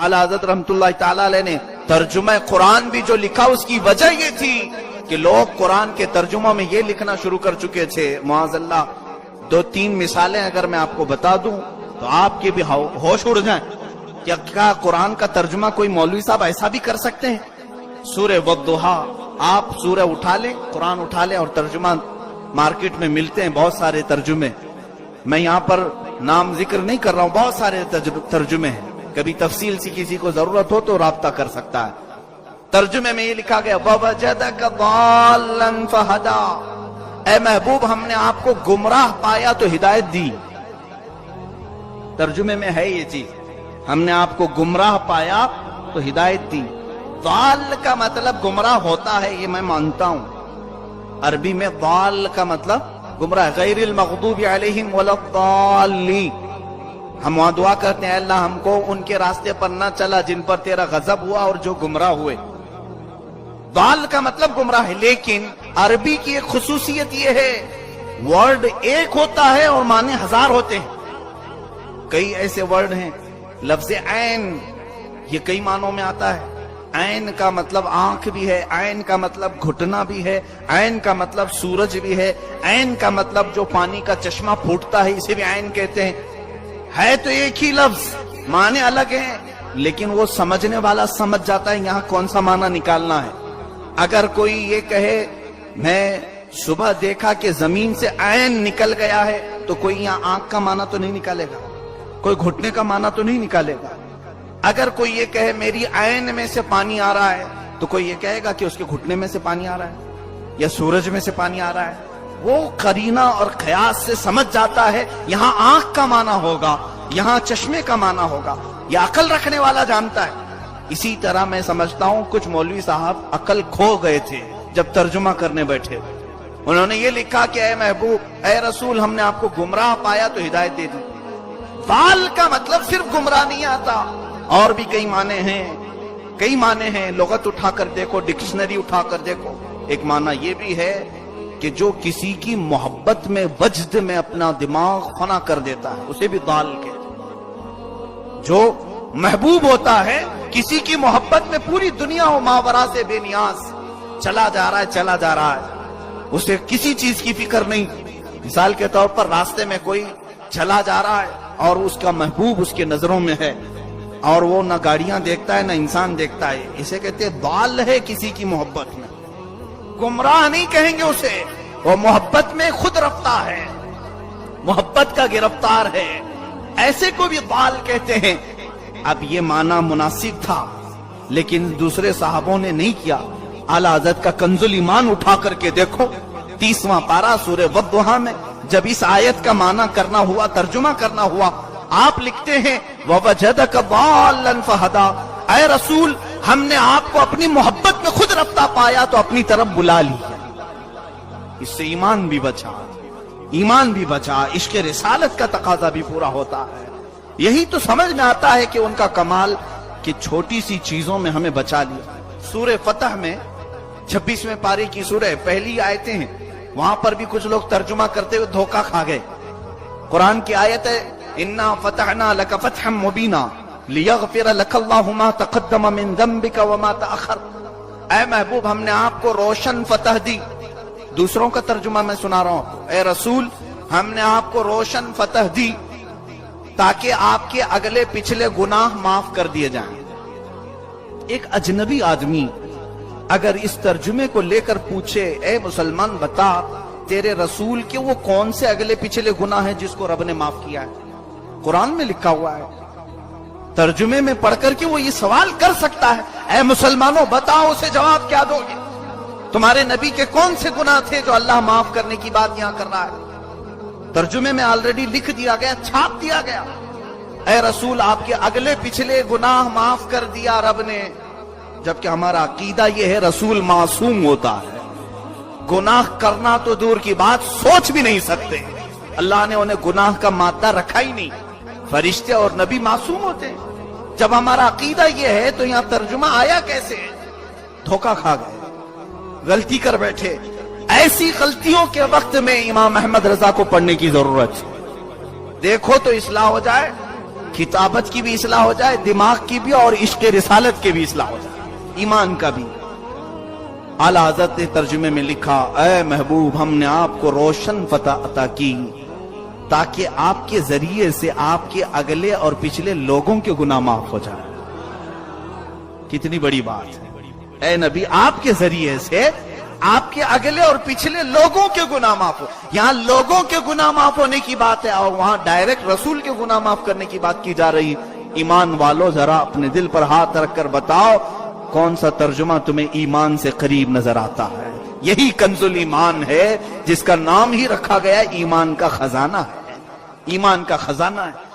आला हज़रत रहमतुल्लाह ताला अलैह ने तर्जुमा कुरान भी जो लिखा उसकी वजह ये थी कि लोग कुरान के तर्जुमा में ये लिखना शुरू कर चुके थे। मुआज़ल्लाह 2-3 मिसालें अगर मैं आपको बता दूं तो आपके भी होश उड़ जाएं। क्या कुरान का तर्जुमा कोई मौलवी साहब ऐसा भी कर सकते हैं? सूरह वद्दुहा, आप सूरह उठा लें, कुरान उठा लें और तर्जुमा मार्केट में मिलते हैं बहुत सारे तर्जुमे। मैं यहाँ पर नाम जिक्र नहीं कर रहा हूँ, बहुत सारे तर्जुमे हैं। कभी तफसील से किसी को जरूरत हो तो राब्ता कर सकता है। तर्जुमे में ये लिखा गया ववजदक ضالًا फहदा, ऐ महबूब हमने आपको गुमराह पाया तो हिदायत दी। तर्जुमे में है ये चीज, हमने आपको गुमराह पाया तो हिदायत दी। दाल का मतलब गुमराह होता है, ये मैं मानता हूं। अरबी में दाल का मतलब गुमराह, गैरिल मग़दूबि अलैहिम वलद्दाल्लीन। हम वहां दुआ करते हैं अल्लाह हमको उनके रास्ते पर न चला जिन पर तेरा गजब हुआ और जो गुमराह हुए। दाल का मतलब गुमराह है, लेकिन अरबी की एक खुसूसियत यह है, वर्ड एक होता है और माने 1000 होते हैं। कई ऐसे वर्ड हैं, लफ्ज़ ऐन ये कई मानों में आता है। ऐन का मतलब आंख भी है, ऐन का मतलब घुटना भी है, ऐन का मतलब सूरज भी है, ऐन का मतलब जो पानी का चश्मा फूटता है इसे भी ऐन कहते हैं। है तो एक ही लफ्ज, माने अलग हैं, लेकिन वो समझने वाला समझ जाता है यहाँ कौन सा माना निकालना है। अगर कोई ये कहे मैं सुबह देखा कि जमीन से ऐन निकल गया है, तो कोई यहाँ आंख का माना तो नहीं निकालेगा, कोई घुटने का माना तो नहीं निकालेगा। अगर कोई ये कहे मेरी ऐन में से पानी आ रहा है, तो कोई ये कहेगा कि उसके घुटने में से पानी आ रहा है या सूरज में से पानी आ रहा है। वो करीना और क़यास से समझ जाता है यहाँ आंख का माना होगा, यहाँ चश्मे का माना होगा। यह अकल रखने वाला जानता है। इसी तरह मैं समझता हूँ कुछ मौलवी साहब अकल खो गए थे जब तर्जुमा करने बैठे। उन्होंने ये लिखा कि ऐ महबूब, ऐ रसूल हमने आपको गुमराह पाया तो हिदायत दे दी। दाल का मतलब सिर्फ गुमराह नहीं आता, और भी कई माने हैं, कई माने हैं। लुगत उठाकर देखो, डिक्शनरी उठाकर देखो। एक माना ये भी है कि जो किसी की मोहब्बत में वजद में अपना दिमाग फना कर देता है उसे भी दाल कहते हैं। जो महबूब होता है, किसी की मोहब्बत में पूरी दुनिया हो मावरा से बेनियाज चला जा रहा है, चला जा रहा है, उसे किसी चीज की फिक्र नहीं। मिसाल के तौर पर रास्ते में कोई चला जा रहा है और उसका महबूब उसके नजरों में है, और वो ना गाड़ियां देखता है ना इंसान देखता है, इसे कहते हैं दाल है किसी की मोहब्बत में। गुमराह नहीं कहेंगे उसे, वो मोहब्बत में खुद रफ्ता है, मोहब्बत का गिरफ्तार है, ऐसे को भी दाल कहते हैं। अब ये माना मुनासिब था, लेकिन दूसरे साहबों ने नहीं किया। आला हज़रत का कंजुल ईमान उठा करके देखो, 30वां पारा सूरह वद्दुहा में जब इस आयत का माना करना हुआ, तर्जुमा करना हुआ, आप लिखते हैं ववजदक ضالًا फहदा, ऐ रसूल हमने आपको अपनी मोहब्बत में खुद रफ्ता पाया तो अपनी तरफ बुला लिया। इससे ईमान भी बचा, ईमान भी बचा, इश्क रिसालत का तकाजा भी पूरा होता है। यही तो समझ में आता है कि उनका कमाल कि छोटी सी चीजों में हमें बचा लिया। सूरह फतह में 26वें पारे की सूरह पहली आयतें हैं, वहां पर भी कुछ लोग तर्जुमा करते हुए धोखा खा गए। कुरान की आयत है इन्ना फतहना लक फतहम मुबीना लियगफिर लकल्लाहु मा तक़द्दम मिन ज़ंबिका व मा तअख़र। ऐ महबूब हमने आपको रोशन फतह दी। दूसरों का तर्जुमा मैं सुना रहा हूं, ऐ रसूल हमने आपको रोशन फतह दी ताकि आपके अगले पिछले गुनाह माफ कर दिए जाएं। एक अजनबी आदमी अगर इस तर्जुमे को लेकर पूछे, ऐ मुसलमान बता तेरे रसूल के वो कौन से अगले पिछले गुनाह हैं जिसको रब ने माफ किया है? कुरान में लिखा हुआ है। तर्जुमे में पढ़कर के वो ये सवाल कर सकता है, ऐ मुसलमानों बताओ, उसे जवाब क्या दोगे? तुम्हारे नबी के कौन से गुनाह थे जो अल्लाह माफ करने की बात यहां कर रहा है? तर्जुमे में ऑलरेडी लिख दिया गया, छाप दिया गया, ऐ रसूल आपके अगले पिछले गुनाह माफ कर दिया रब ने। जबकि हमारा अकीदा यह है रसूल मासूम होता है, गुनाह करना तो दूर की बात सोच भी नहीं सकते। अल्लाह ने उन्हें गुनाह का मादा रखा ही नहीं। फरिश्ते और नबी मासूम होते हैं। जब हमारा अकीदा यह है तो यहां तर्जुमा आया कैसे? धोखा खा गए, गलती कर बैठे। ऐसी गलतियों के वक्त में इमाम अहमद रजा को पढ़ने की जरूरत है। देखो तो इस्लाह हो जाए, کتابت کی بھی اصلاح ہو جائے، دماغ کی بھی، اور عشق رسالت کی بھی اصلاح ہو جائے، ایمان کا بھی۔ اعلیٰ حضرت نے ترجمے میں لکھا، اے محبوب ہم نے آپ کو روشن فتح عطا کی تاکہ آپ کے ذریعے سے آپ کے اگلے اور پچھلے لوگوں کے گناہ معاف ہو جائے۔ کتنی بڑی بات ہے، اے نبی آپ کے ذریعے سے آپ کے اگلے اور پچھلے لوگوں کے گناہ معاف ہو۔ یہاں لوگوں کے گناہ معاف ہونے کی بات ہے، اور وہاں ڈائریکٹ رسول کے گناہ معاف کرنے کی بات کی جا رہی۔ ایمان والو ذرا اپنے دل پر ہاتھ رکھ کر بتاؤ، کون سا ترجمہ تمہیں ایمان سے قریب نظر آتا ہے؟ یہی کنز الایمان ہے، جس کا نام ہی رکھا گیا ایمان کا خزانہ ہے، ایمان کا خزانہ ہے۔